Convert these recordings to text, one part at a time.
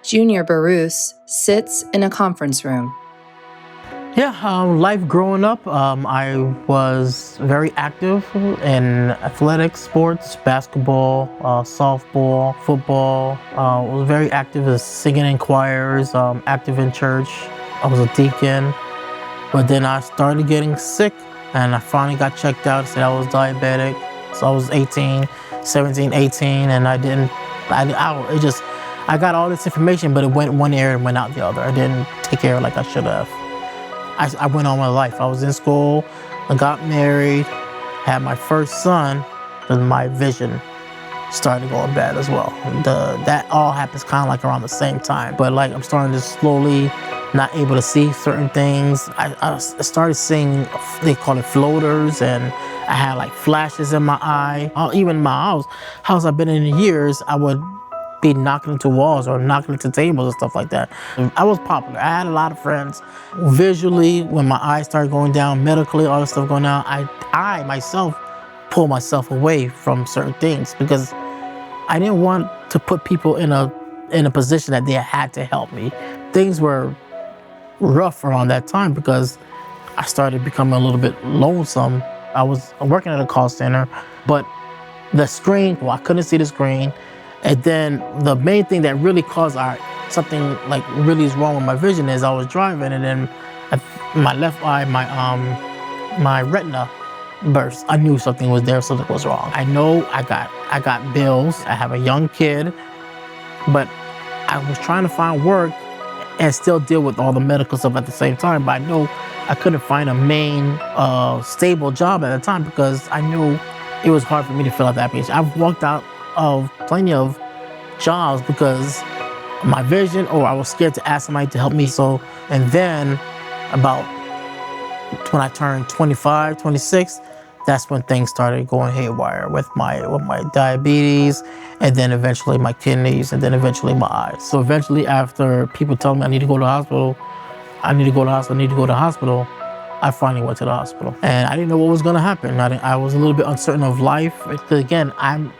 Junior Barus sits in a conference room. Life growing up, I was very active in athletics, sports, basketball, softball, football. I was very active as singing in choirs, active in church. I was a deacon, but then I started getting sick and I finally got checked out, said I was diabetic. So I was 17, 18, and I got all this information, but it went one ear and went out the other. I didn't take care of it like I should have. I went on my life. I was in school, I got married, had my first son, and my vision started going bad as well. That all happens kind of like around the same time. But like I'm starting to slowly not able to see certain things. I started seeing, they call it floaters, and I had like flashes in my eye. Even in my house I've been in years, I would be knocking into walls or knocking into tables and stuff like that. I was popular. I had a lot of friends. Visually, when my eyes started going down, medically, all this stuff going down, I myself pulled myself away from certain things because I didn't want to put people in a position that they had to help me. Things were rough around that time because I started becoming a little bit lonesome. I was working at a call center, but the screen, I couldn't see the screen. And then the main thing that really caused something like really is wrong with my vision is I was driving and then my left eye, my retina burst. I knew something was there, something was wrong. I know I got bills. I have a young kid, but I was trying to find work and still deal with all the medical stuff at the same time. But I know I couldn't find a main stable job at the time because I knew it was hard for me to fill out the application. I've walked out of plenty of jobs because my vision, or I was scared to ask somebody to help me. And then about when I turned 25, 26, that's when things started going haywire with my diabetes, and then eventually my kidneys, and then eventually my eyes. So eventually, after people telling me I need to go to the hospital, I finally went to the hospital. And I didn't know what was gonna happen. I was a little bit uncertain of life. Because again, I'm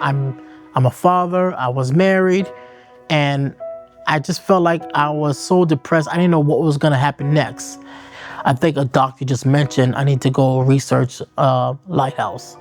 a father, I was married, and I just felt like I was so depressed. I didn't know what was gonna happen next. I think a doctor just mentioned I need to go research Lighthouse.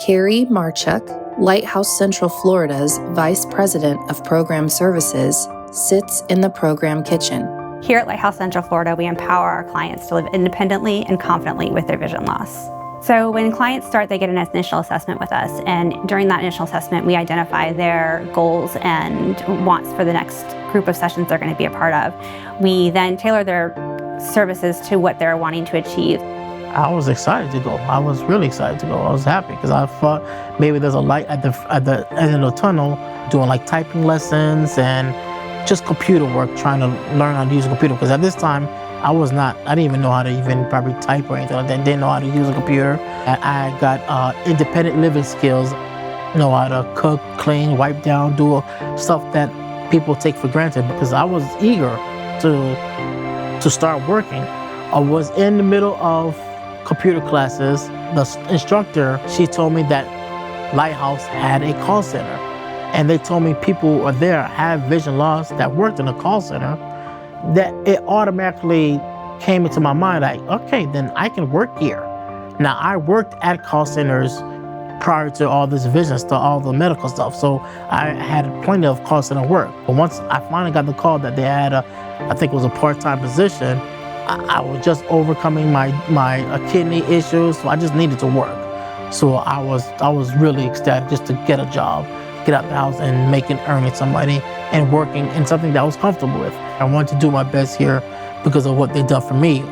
Carrie Marchuk, Lighthouse Central Florida's Vice President of Program Services, sits in the program kitchen. Here at Lighthouse Central Florida, we empower our clients to live independently and confidently with their vision loss. So when clients start, they get an initial assessment with us, and during that initial assessment, we identify their goals and wants for the next group of sessions they're going to be a part of. We then tailor their services to what they're wanting to achieve. I was excited to go. I was really excited to go. I was happy because I thought maybe there's a light at the end of the tunnel, doing like typing lessons and just computer work, trying to learn how to use a computer. Because at this time, I didn't even know how to even probably type or anything like that. Didn't know how to use a computer. I got independent living skills, know how to cook, clean, wipe down, do stuff that people take for granted because I was eager to start working. I was in the middle of computer classes. The instructor, she told me that Lighthouse had a call center. And they told me people are there have vision loss that worked in a call center, that it automatically came into my mind like, okay, then I can work here. Now I worked at call centers prior to all this vision stuff, all the medical stuff. So I had plenty of call center work. But once I finally got the call that they had I think it was a part-time position, I was just overcoming my kidney issues. So I just needed to work. So I was really ecstatic just to get a job, get out the house and earning some money and working in something that I was comfortable with. I wanted to do my best here because of what they done for me.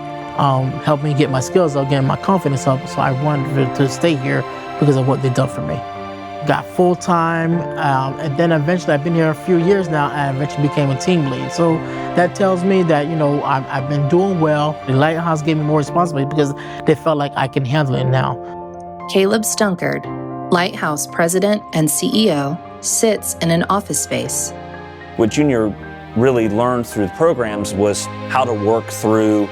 Helped me get my skills up, get my confidence up. So I wanted to stay here because of what they done for me. Got full-time, and then eventually I've been here a few years now, and I eventually became a team lead. So that tells me that, I've been doing well. The Lighthouse gave me more responsibility because they felt like I can handle it now. Caleb Stunkard, Lighthouse President and CEO, sits in an office space. What Junior really learned through the programs was how to work through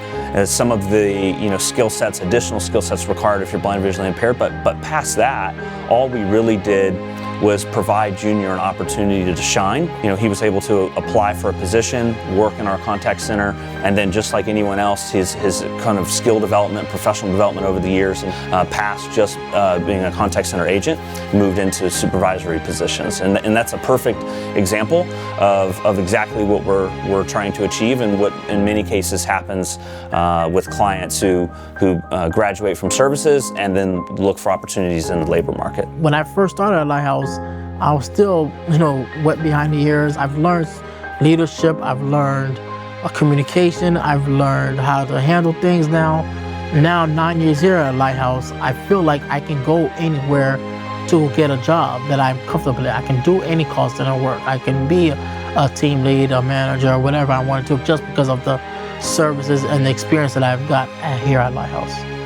some of the skill sets, additional skill sets required if you're blind or visually impaired. But past that, all we really did was provide Junior an opportunity to shine. You know, he was able to apply for a position, work in our contact center, and then just like anyone else, his kind of skill development, professional development over the years, past just being a contact center agent, moved into supervisory positions. And that's a perfect example of exactly what we're trying to achieve, and what in many cases happens with clients who graduate from services and then look for opportunities in the labor market. When I first started at Lighthouse, I was still, wet behind the ears. I've learned leadership, I've learned communication, I've learned how to handle things now. Now, 9 years here at Lighthouse, I feel like I can go anywhere to get a job that I'm comfortable in. I can do any call center work. I can be a team lead, a manager, or whatever I want to, just because of the services and the experience that I've got here at Lighthouse.